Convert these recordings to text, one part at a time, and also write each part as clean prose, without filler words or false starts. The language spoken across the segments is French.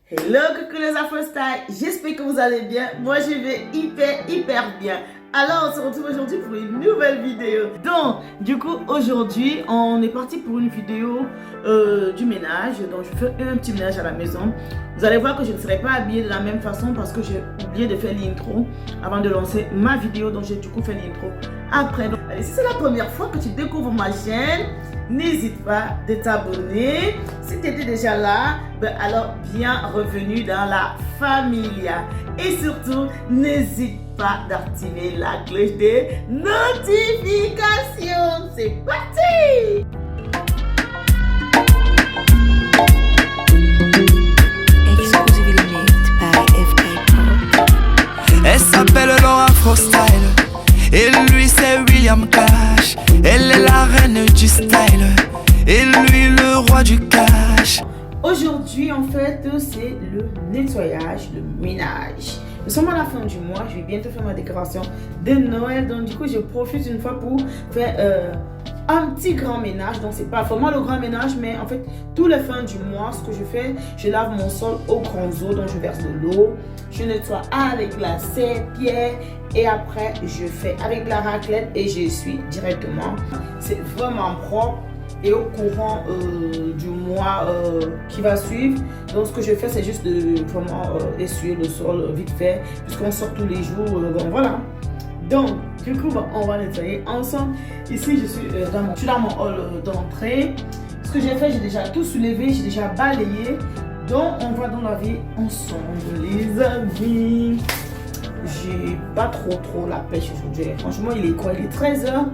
Hello, coucou les Afro-Style, j'espère que vous allez bien. Moi je vais hyper bien. Alors on se retrouve aujourd'hui pour une nouvelle vidéo. Donc du coup aujourd'hui on est parti pour une vidéo du ménage. Donc je fais un petit ménage à la maison. Vous allez voir que je ne serai pas habillée de la même façon parce que j'ai oublié de faire l'intro avant de lancer ma vidéo. Donc j'ai du coup fait l'intro après. Donc, allez, si c'est la première fois que tu découvres ma chaîne, n'hésite pas de t'abonner. Si tu étais déjà là, alors bienvenue dans la familia. Et surtout, n'hésite pas d'activer la cloche des notifications. C'est parti! Elle s'appelle Laura Afro-Style et lui c'est William Cash. Elle est la reine du style et lui le roi du cash. Aujourd'hui en fait c'est le nettoyage, le ménage. Nous sommes à la fin du mois, je vais bientôt faire ma décoration de Noël. Donc du coup je profite une fois pour faire un petit grand ménage. Donc c'est pas vraiment le grand ménage, mais en fait tous les fins du mois ce que je fais, je lave mon sol au grand eau. Donc je verse de l'eau, je nettoie avec la serpillère et après je fais avec la raclette et j'essuie directement. C'est vraiment propre. Et au courant du mois qui va suivre, donc ce que je fais c'est juste de vraiment essuyer le sol vite fait puisqu'on sort tous les jours, donc voilà. Donc du coup on va nettoyer ensemble. Ici je suis dans mon hall d'entrée. Ce que j'ai fait, j'ai déjà tout soulevé, j'ai déjà balayé. Donc on va donc laver ensemble les amis. J'ai pas trop la pêche aujourd'hui. Franchement il est quoi? Il est 13h.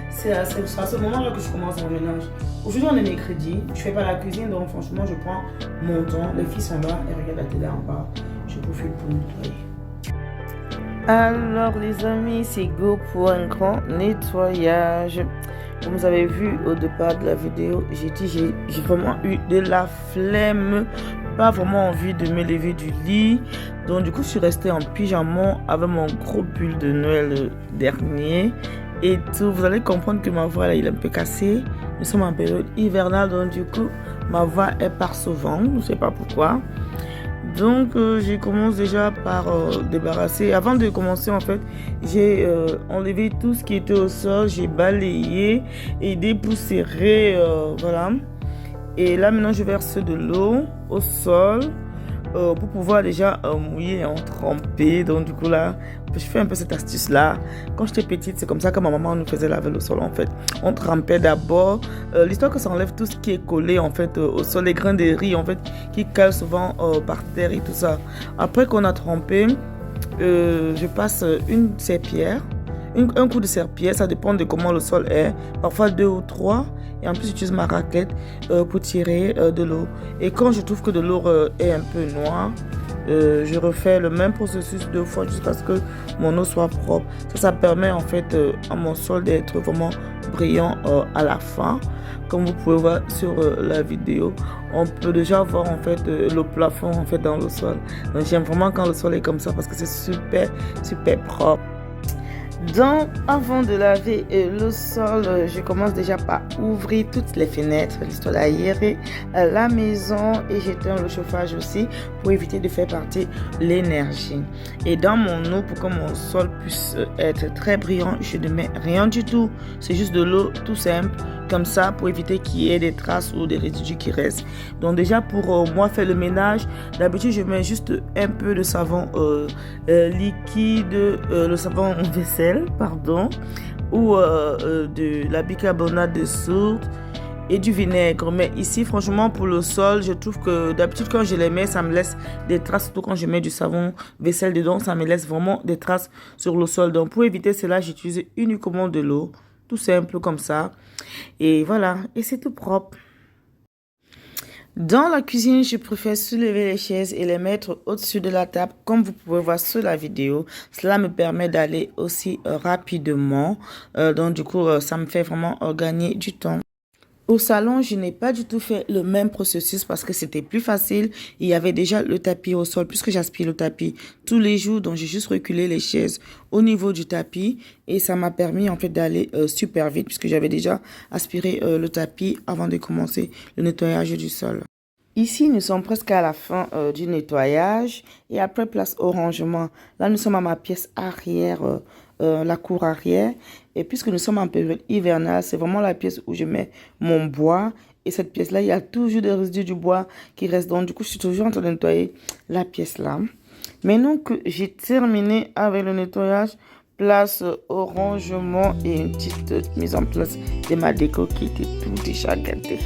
C'est à ce moment-là que je commence mon ménage. Aujourd'hui on est mercredi, je fais pas la cuisine, donc franchement je prends mon temps. Les filles sont là et regardent la télé en bas. Je profite pour nettoyer. Alors les amis, c'est go pour un grand nettoyage. Comme vous avez vu au départ de la vidéo, j'ai vraiment eu de la flemme. Pas vraiment envie de me lever du lit. Donc du coup je suis restée en pyjama avec mon gros pull de Noël dernier. Et tout, vous allez comprendre que ma voix là, il est un peu cassée. Nous sommes en période hivernale, donc du coup, ma voix elle part souvent. Je ne sais pas pourquoi. Donc, je commence déjà par débarrasser. Avant de commencer, en fait, j'ai enlevé tout ce qui était au sol. J'ai balayé et dépoussiéré, voilà. Et là, maintenant, je verse de l'eau au sol. Pour pouvoir déjà mouiller et en tremper. Donc du coup là, je fais un peu cette astuce là. Quand j'étais petite, c'est comme ça que ma maman nous faisait laver le sol en fait. On trempait d'abord, l'histoire que ça enlève tout ce qui est collé en fait au sol, les grains de riz en fait qui calent souvent par terre et tout ça. Après qu'on a trempé, je passe une serpillière. Un coup de serpillière, ça dépend de comment le sol est. Parfois 2 ou 3. Et en plus, j'utilise ma raclette pour tirer de l'eau. Et quand je trouve que de l'eau est un peu noire, je refais le même processus 2 fois jusqu'à ce que mon eau soit propre. Ça permet en fait à mon sol d'être vraiment brillant à la fin. Comme vous pouvez voir sur la vidéo, on peut déjà voir en fait le plafond en fait dans le sol. Donc j'aime vraiment quand le sol est comme ça parce que c'est super propre. Donc, avant de laver le sol, je commence déjà par ouvrir toutes les fenêtres, l'histoire d'aérer la maison et j'éteins le chauffage aussi pour éviter de faire partir l'énergie. Et dans mon eau, pour que mon sol puisse être très brillant, je ne mets rien du tout. C'est juste de l'eau tout simple, comme ça, pour éviter qu'il y ait des traces ou des résidus qui restent. Donc déjà, pour moi faire le ménage, d'habitude, je mets juste un peu de savon liquide, le savon vaisselle, pardon, ou de la bicarbonate de soude et du vinaigre. Mais ici, franchement, pour le sol, je trouve que d'habitude, quand je les mets, ça me laisse des traces. Surtout quand je mets du savon vaisselle dedans, ça me laisse vraiment des traces sur le sol. Donc, pour éviter cela, j'utilise uniquement de l'eau, tout simple comme ça. Et voilà, et c'est tout propre. Dans la cuisine, je préfère soulever les chaises et les mettre au-dessus de la table, comme vous pouvez voir sur la vidéo. Cela me permet d'aller aussi rapidement. Donc du coup, ça me fait vraiment gagner du temps. Au salon, je n'ai pas du tout fait le même processus parce que c'était plus facile. Il y avait déjà le tapis au sol puisque j'aspire le tapis tous les jours. Donc, j'ai juste reculé les chaises au niveau du tapis et ça m'a permis en fait d'aller super vite puisque j'avais déjà aspiré le tapis avant de commencer le nettoyage du sol. Ici, nous sommes presque à la fin du nettoyage et après place au rangement. Là, nous sommes à ma pièce arrière, la cour arrière. Et puisque nous sommes en période hivernale, c'est vraiment la pièce où je mets mon bois. Et cette pièce-là, il y a toujours des résidus du bois qui restent. Donc, du coup, je suis toujours en train de nettoyer la pièce-là. Maintenant que j'ai terminé avec le nettoyage, place au rangement et une petite mise en place de ma déco qui était tout déjà gâtée.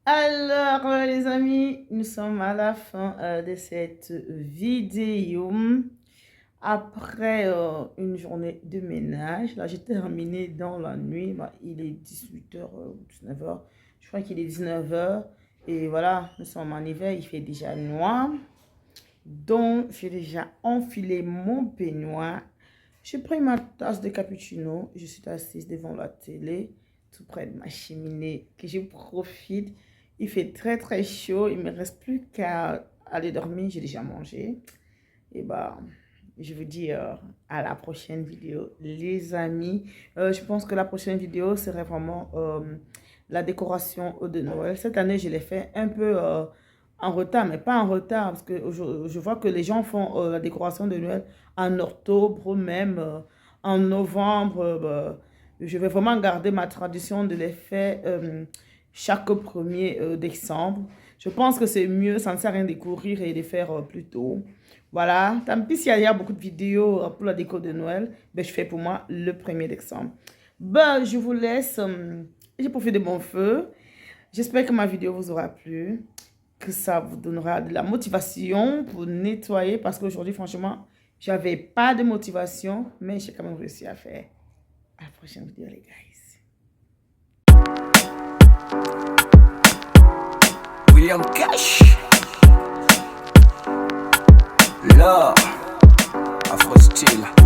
Alors, les amis, nous sommes à la fin de cette vidéo. Après une journée de ménage, là j'ai terminé dans la nuit. Bah, il est 18h ou 19h. Je crois qu'il est 19h. Et voilà, nous sommes en hiver, il fait déjà noir. Donc, j'ai déjà enfilé mon peignoir. J'ai pris ma tasse de cappuccino. Je suis assise devant la télé, tout près de ma cheminée, que je profite. Il fait très très chaud. Il ne me reste plus qu'à aller dormir. J'ai déjà mangé. Et bah, je vous dis à la prochaine vidéo, les amis. Je pense que la prochaine vidéo serait vraiment la décoration de Noël. Cette année, je l'ai fait un peu en retard, mais pas en retard, parce que je vois que les gens font la décoration de Noël en octobre, même en novembre. Je vais vraiment garder ma tradition de les faire chaque 1er décembre. Je pense que c'est mieux, ça ne sert à rien de courir et de faire plus tôt. Voilà, tant pis s'il y a beaucoup de vidéos pour la déco de Noël, ben, je fais pour moi le 1er décembre. Ben, je vous laisse, j'ai profité de mon feu. J'espère que ma vidéo vous aura plu, que ça vous donnera de la motivation pour nettoyer, parce qu'aujourd'hui, franchement, j'avais pas de motivation, mais j'ai quand même réussi à faire. À la prochaine vidéo, les gars. William Cash, Love, Afro Style.